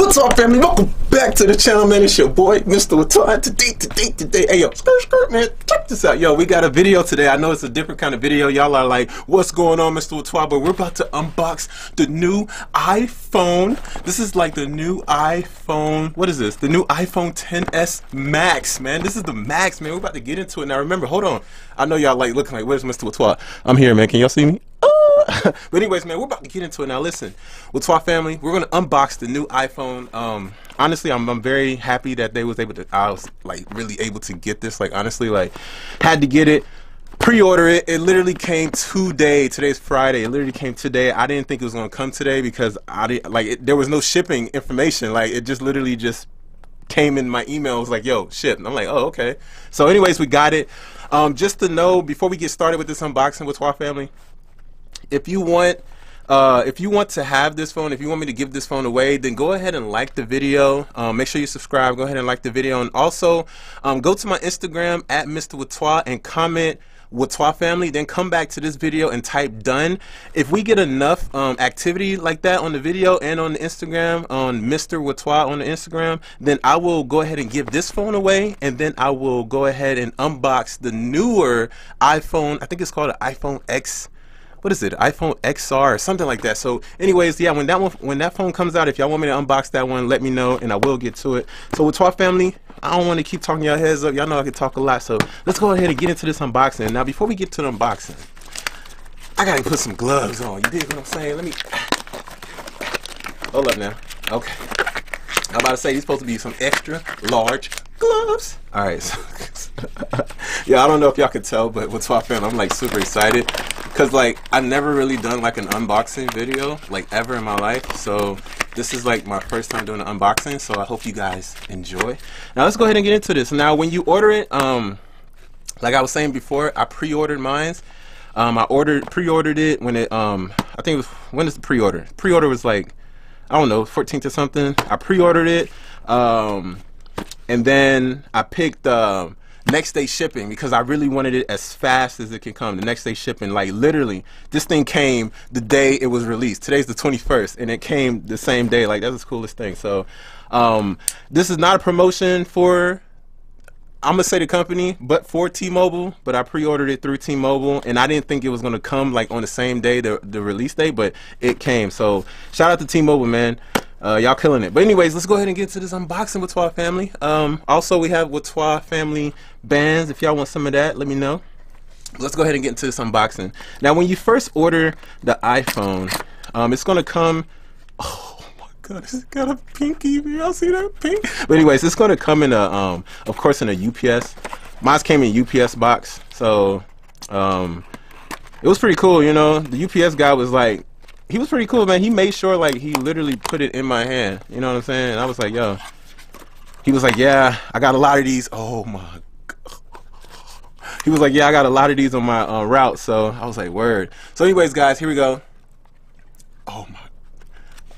What's up, family? Welcome back to the channel, man. It's your boy, Mr. Whaatwaa. Today. Hey, yo, skirt, man. Check this out. Yo, we got a video today. I know it's a different kind of video. Y'all are like, what's going on, Mr. Whaatwaa? But we're about to unbox the new iPhone. This is like the new iPhone. What is this? The new iPhone XS Max, man. This is the Max, man. We're about to get into it. Now, remember, hold on. I know y'all like looking like, where's Mr. Whaatwaa? I'm here, man. Can y'all see me? But anyways, man, we're about to get into it now. Listen, Whaatwaa family, we're gonna unbox the new iPhone. Honestly, I'm very happy that they was able to. I was like really able to get this. Like honestly, like had to get it, pre-order it. It literally came today. Today's Friday. It literally came today. I didn't think it was gonna come today because I didn't like it. There was no shipping information. Like it just literally just came in my email. It was like, yo, ship. And I'm like, oh, okay. So anyways, we got it. Just to know before we get started with this unboxing, Whaatwaa family. If you want to have this phone, if you want me to give this phone away, then go ahead and like the video. Make sure you subscribe. Go ahead and like the video, and also go to my Instagram at Mr. Whaatwaa and comment Whaatwaa family. Then come back to this video and type done. If we get enough activity like that on the video and on the Instagram, on Mr. Whaatwaa on the Instagram, then I will go ahead and give this phone away, and then I will go ahead and unbox the newer iPhone. I think it's called an iPhone X. What is it? iPhone XR or something like that. So anyways, yeah, when that phone comes out, if y'all want me to unbox that one, let me know and I will get to it. So Whaatwaa family, I don't want to keep talking y'all heads up. Y'all know I can talk a lot. So let's go ahead and get into this unboxing. Now before we get to the unboxing, I gotta put some gloves on. You dig what I'm saying? Let me hold up now. Okay. I'm about to say these supposed to be some extra large gloves. Alright, so yeah, I don't know if y'all can tell, but Whaatwaa family, I'm like super excited. Cause like I never really done like an unboxing video like ever in my life, so this is like my first time doing an unboxing, so I hope you guys enjoy. Now let's go ahead and get into this. Now when you order it, like I was saying before, I pre-ordered mine. I pre-ordered it when it I think it was, when is the pre-order? Pre-order was like, I don't know, 14th or something. I pre-ordered it, and then I picked next day shipping because I really wanted it as fast as it can come. The next day shipping, like literally, this thing came the day it was released. Today's the 21st, and it came the same day. Like that's the coolest thing. So, this is not a promotion for, I'm gonna say the company, but for T-Mobile. But I pre-ordered it through T-Mobile, and I didn't think it was gonna come like on the same day, the release day, but it came. So shout out to T-Mobile, man. Y'all killing it. But anyways, let's go ahead and get to this unboxing, Whaatwaa family. Also, we have Whaatwaa family bands. If y'all want some of that, let me know. Let's go ahead and get into this unboxing. Now, when you first order the iPhone, it's gonna come. Oh my God, it's got a pinky. Y'all see that pink? But anyways, it's gonna come in a, of course, in a UPS. Mine came in a UPS box, so it was pretty cool. You know, the UPS guy was like, he was pretty cool, man. He made sure, like, he literally put it in my hand. You know what I'm saying? And I was like, yo. He was like, yeah, I got a lot of these. Oh, my God. He was like, yeah, I got a lot of these on my route. So I was like, word. So anyways, guys, here we go. Oh, my.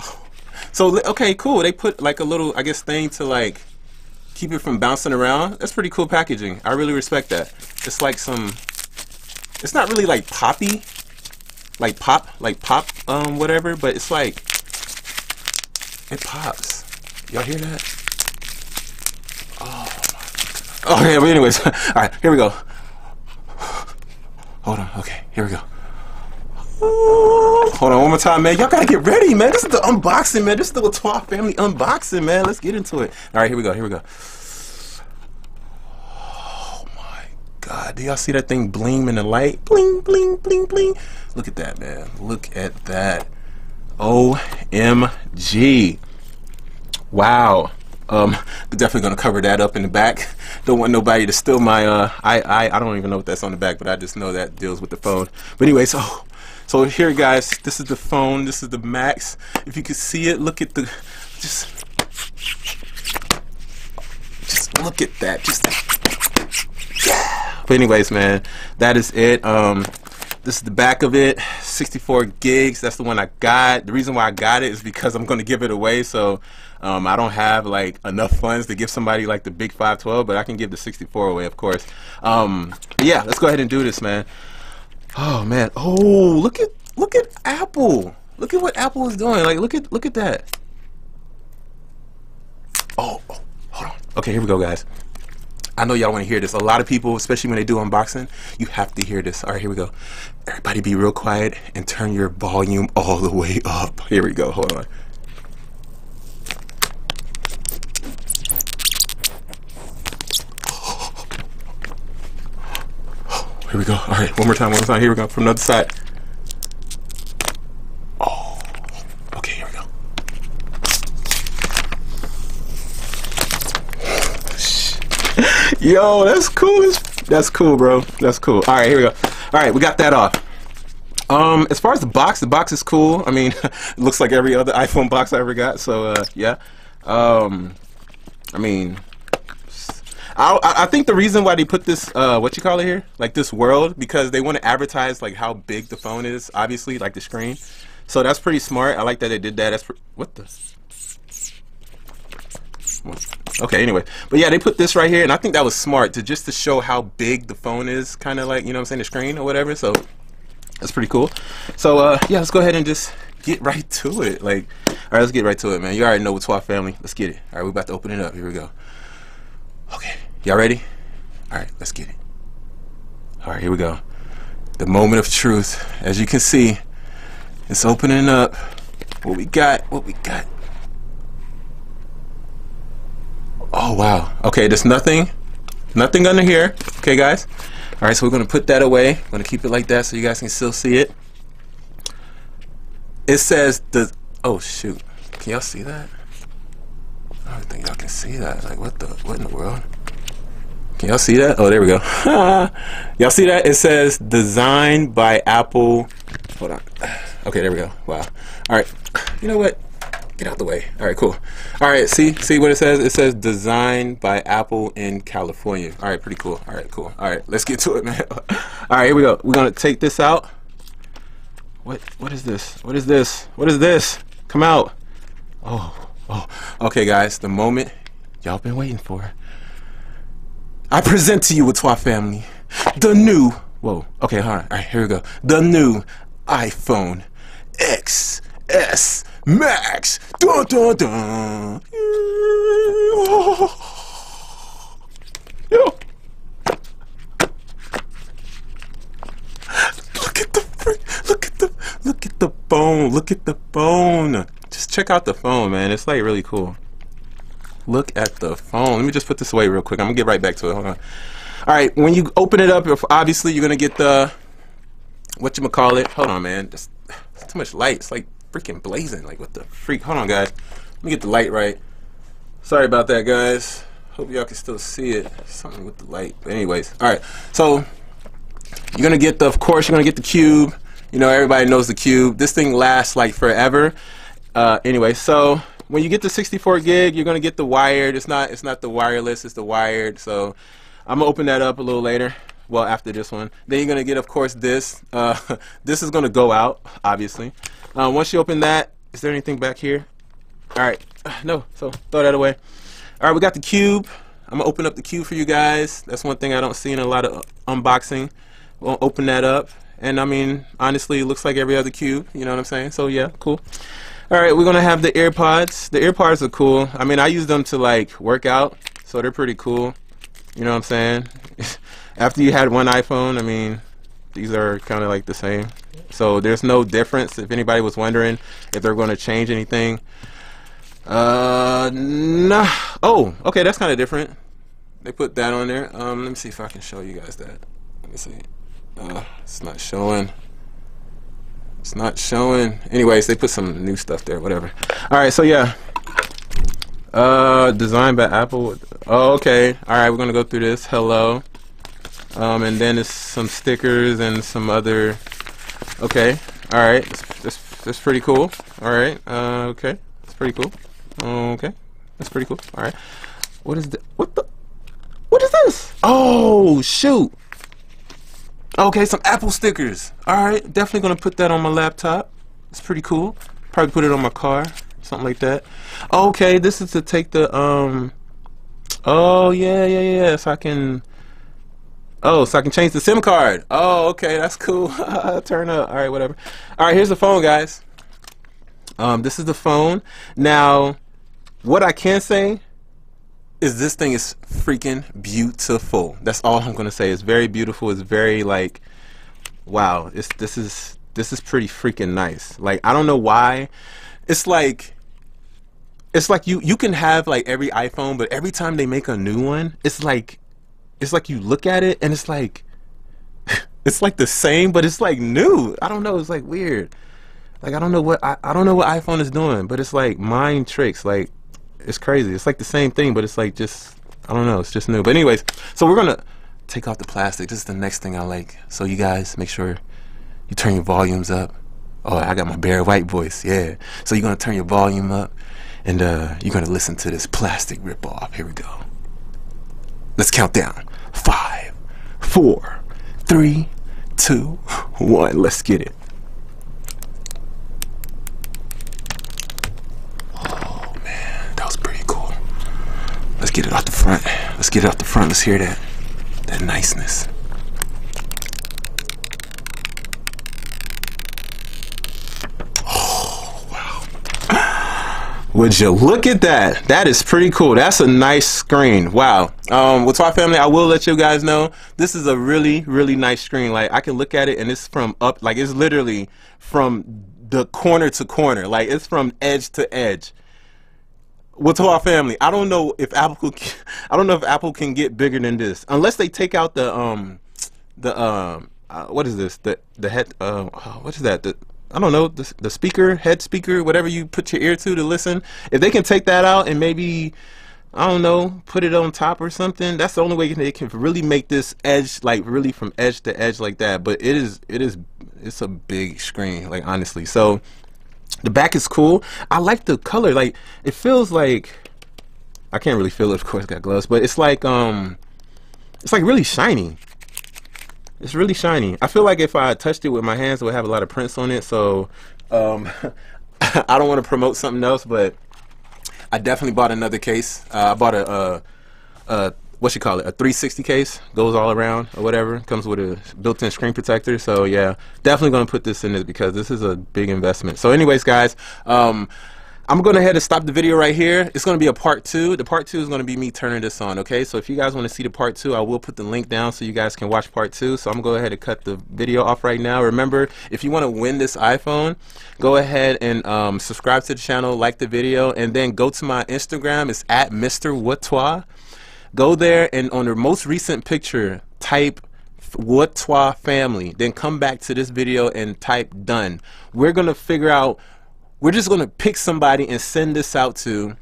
Oh. So, okay, cool. They put, like, a little, I guess, thing to, like, keep it from bouncing around. That's pretty cool packaging. I really respect that. It's like some, it's not really, like, poppy. Like pop, whatever, but it's like, it pops. Y'all hear that? Oh, okay, but anyways, all right, here we go. Hold on, okay, here we go. Hold on, one more time, man. Y'all gotta get ready, man. This is the unboxing, man. This is the Whaatwaa family unboxing, man. Let's get into it. All right, here we go, here we go. God, do y'all see that thing bling in the light? Bling, bling, bling, bling. Look at that, man. Look at that. OMG. Wow. Definitely gonna cover that up in the back. Don't want nobody to steal my I don't even know what that's on the back, but I just know that deals with the phone. But anyway, so here, guys, this is the phone. This is the Max. If you can see it, look at the just look at that. Just yeah. But anyways, man, that is it. This is the back of it, 64 gigs. That's the one I got. The reason why I got it is because I'm going to give it away. So I don't have like enough funds to give somebody like the big 512, but I can give the 64 away, of course. Yeah, let's go ahead and do this, man. Oh man. Oh, look at Apple. Look at what Apple is doing. Like, look at that. Okay, here we go, guys. I know y'all want to hear this. A lot of people, especially when they do unboxing, you have to hear this. All right, here we go. Everybody be real quiet and turn your volume all the way up. Here we go. Hold on. Here we go. All right, one more time, one more time. Here we go. From the other side. Oh, okay, here we go. Yo, that's cool. That's cool, bro. That's cool. All right, here we go. All right, we got that off. As far as the box is cool. I mean, it looks like every other iPhone box I ever got. So, yeah. I mean, I think the reason why they put this, what you call it here, like this world, because they want to advertise like how big the phone is, obviously, like the screen. So that's pretty smart. I like that they did that. That's what the. Okay, anyway, but yeah, they put this right here, and I think that was smart to just to show how big the phone is, kind of like, you know what I'm saying, the screen or whatever. So that's pretty cool. So yeah, let's go ahead and just get right to it. Like, all right, let's get right to it, man. You already know Whaatwaa family. Let's get it. All right, we're about to open it up. Here we go. Okay, y'all ready? All right, let's get it. All right, here we go. The moment of truth. As you can see, it's opening up. What we got? What we got? Oh wow. Okay, there's nothing under here. Okay, guys. All right, so we're gonna put that away. I'm gonna keep it like that so you guys can still see it. It says the. Oh shoot. Can y'all see that? I don't think y'all can see that. Like, what in the world? Can y'all see that? Oh, there we go. Y'all see that? It says designed by Apple. Hold on. Okay, there we go. Wow. All right. You know what? Get out the way. All right, cool. All right, see what it says? It says designed by Apple in California. All right, pretty cool. All right, cool. All right, let's get to it, man. All right, here we go. We're gonna take this out. What is this? What is this? What is this? Come out. Oh. Okay, guys, the moment y'all been waiting for. I present to you, Whaatwaa family, the new. Whoa. Okay, hold on. All right, here we go. The new iPhone XS Max. Dun dun dun. Yo. Look at the phone. Look at the phone. Just check out the phone, man. It's like really cool. Look at the phone. Let me just put this away real quick. I'm gonna get right back to it. Hold on. All right, when you open it up, obviously you're gonna get the whatchamacallit. Hold on, man. It's too much light. It's like freaking blazing. Like, what the freak? Hold on, guys. Let me get the light right. Sorry about that, guys. Hope y'all can still see it. Something with the light. But anyways, all right. So you're gonna get of course, you're gonna get the cube. You know, everybody knows the cube. This thing lasts like forever. Anyway, so when you get the 64 gig, you're gonna get the wired. It's not the wireless. It's the wired. So I'm gonna open that up a little later. Well, after this one, then you're gonna get, of course, this. This is gonna go out, obviously. Once you open that, is there anything back here? All right, no. So throw that away. All right, we got the cube. I'm gonna open up the cube for you guys. That's one thing I don't see in a lot of unboxing. We'll open that up, and I mean, honestly, it looks like every other cube. You know what I'm saying? So yeah, cool. All right, we're gonna have the AirPods. The AirPods are cool. I mean, I use them to like work out, so they're pretty cool. You know what I'm saying? After you had one iPhone, I mean, these are kind of like the same. So there's no difference. If anybody was wondering if they're going to change anything. Nah. Oh, okay, that's kind of different. They put that on there. Let me see if I can show you guys that. Let me see. It's not showing. It's not showing. Anyways, they put some new stuff there, whatever. All right, so yeah. Designed by Apple. Oh, okay. All right, we're going to go through this. Hello. And then it's some stickers and some other. Okay, all right, that's pretty cool. All right, okay, that's pretty cool. Okay, that's pretty cool. All right, what is this? Oh shoot. Okay, some Apple stickers. All right, definitely gonna put that on my laptop. It's pretty cool. Probably put it on my car, something like that. Okay, this is to take the Oh yeah. So I can. Oh, so I can change the SIM card. Oh, okay, that's cool. Turn up. All right, whatever. All right, here's the phone, guys. This is the phone. Now, what I can say, is this thing is freaking beautiful. That's all I'm gonna say. It's very beautiful. It's very like, wow. This is pretty freaking nice. Like, I don't know why. It's like you can have like every iPhone, but every time they make a new one, it's like you look at it and it's like it's like the same, but it's like new. I don't know. It's like weird. Like, I don't know what iPhone is doing, but it's like mind tricks. Like, it's crazy. It's like the same thing, but it's like just, I don't know. It's just new. But anyways, so we're gonna take off the plastic. This is the next thing I like. So you guys make sure you turn your volumes up. Oh, I got my bare white voice. Yeah. So you're gonna turn your volume up, and you're gonna listen to this plastic ripoff. Here we go. Let's count down. 5, 4, 3, 2, 1. Let's get it. Oh man, that was pretty cool. Let's get it off the front. Let's get it off the front. Let's hear that niceness. Oh wow. Would you look at that? That is pretty cool. That's a nice screen. Wow. Whaatwaa family, I will let you guys know this is a really, really nice screen. Like, I can look at it and it's from up, like it's literally from the corner to corner. Like, it's from edge to edge. Whaatwaa family, I don't know if Apple can get bigger than this, unless they take out the what is this? The head what is that? I don't know, the speaker, head speaker, whatever you put your ear to listen. If they can take that out and maybe, I don't know, put it on top or something, that's the only way they can really make this edge, like really from edge to edge like that. But it's a big screen, like, honestly. So the back is cool. I like the color. Like, it feels like, I can't really feel it, of course, got gloves, but it's like really shiny. It's really shiny. I feel like if I touched it with my hands, it would have a lot of prints on it. So I don't want to promote something else, but I definitely bought another case. I bought a what you call it, a 360 case, goes all around or whatever, comes with a built-in screen protector. So yeah, definitely gonna put this in it because this is a big investment. So anyways, guys, I'm going to go ahead and stop the video right here. It's going to be a part 2. The part 2 is going to be me turning this on, okay? So if you guys want to see the part 2, I will put the link down so you guys can watch part 2. So I'm going to go ahead and cut the video off right now. Remember, if you want to win this iPhone, go ahead and subscribe to the channel, like the video, and then go to my Instagram. It's at mrwhaatwaa. Go there, and on the most recent picture, type Whaatwaa family. Then come back to this video and type done. We're going to figure out, we're just going to pick somebody and send this out to.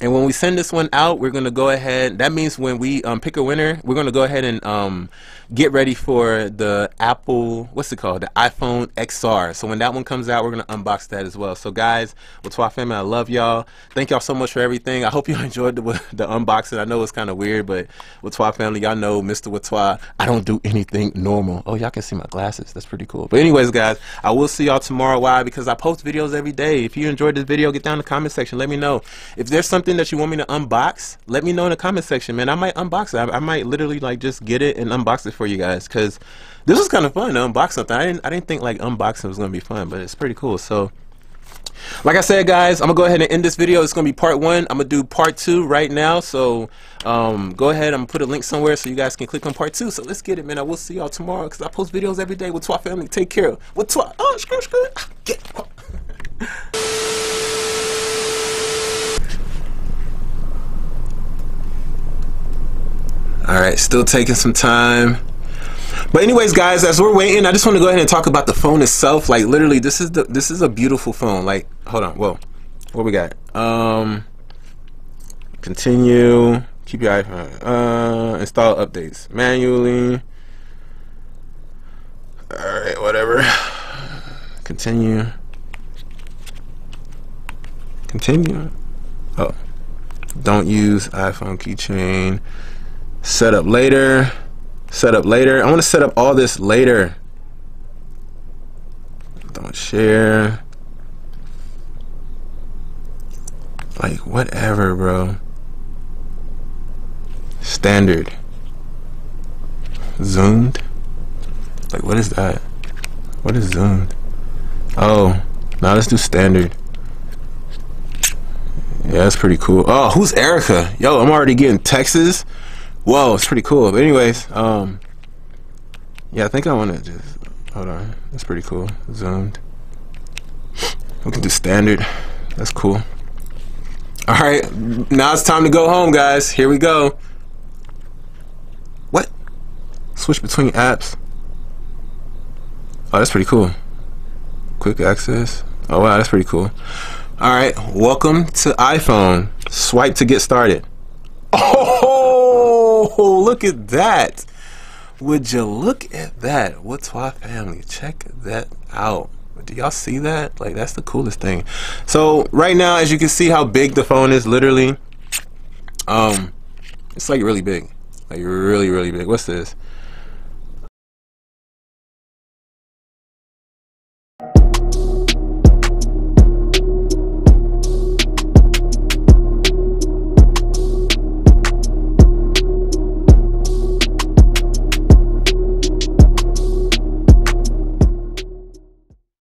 And when we send this one out, we're going to go ahead. That means when we pick a winner, we're going to go ahead and get ready for the Apple, what's it called? The iPhone XR. So when that one comes out, we're going to unbox that as well. So guys, Whaatwaa family, I love y'all. Thank y'all so much for everything. I hope you enjoyed the unboxing. I know it's kind of weird, but Whaatwaa family, y'all know Mr. Whaatwaa, I don't do anything normal. Oh, y'all can see my glasses. That's pretty cool. But anyways, guys, I will see y'all tomorrow. Why? Because I post videos every day. If you enjoyed this video, get down in the comment section. Let me know. If there's something that you want me to unbox, let me know in the comment section, man. I might unbox it. I might literally like just get it and unbox it for you guys, because this was kind of fun to unbox something. I didn't think like unboxing was gonna be fun, but it's pretty cool. So like I said, guys, I'm gonna go ahead and end this video. It's gonna be part 1. I'm gonna do part 2 right now. So go ahead, I'm gonna put a link somewhere so you guys can click on part 2. So let's get it, man. I will see y'all tomorrow because I post videos every day. Whaatwaa family, take care. Whaatwaa. Oh, screw. Get. Alright, still taking some time. But anyways, guys, as we're waiting, I just want to go ahead and talk about the phone itself. Like, literally, this is a beautiful phone. Like, hold on, whoa. What we got? Continue. Keep your iPhone. Install updates manually. Alright, whatever. Continue. Continue. Oh. Don't use iPhone keychain. Set up later. Set up later. I want to set up all this later. Don't share. Like, whatever, bro. Standard. Zoomed. Like, what is that? What is zoomed? Oh, now let's do standard. Yeah, that's pretty cool. Oh, who's Erica? Yo, I'm already getting texts. Whoa, it's pretty cool. But anyways, yeah, I think I want to just hold on. That's pretty cool. Zoomed. We can do standard. That's cool. All right, now it's time to go home, guys. Here we go. What? Switch between apps. Oh, that's pretty cool. Quick access. Oh wow, that's pretty cool. All right, welcome to iPhone. Swipe to get started. Oh, look at that. Would you look at that? Whaatwaa family, check that out. Do y'all see that? Like, that's the coolest thing. So right now, as you can see how big the phone is, literally, it's like really big, like really big. What's this?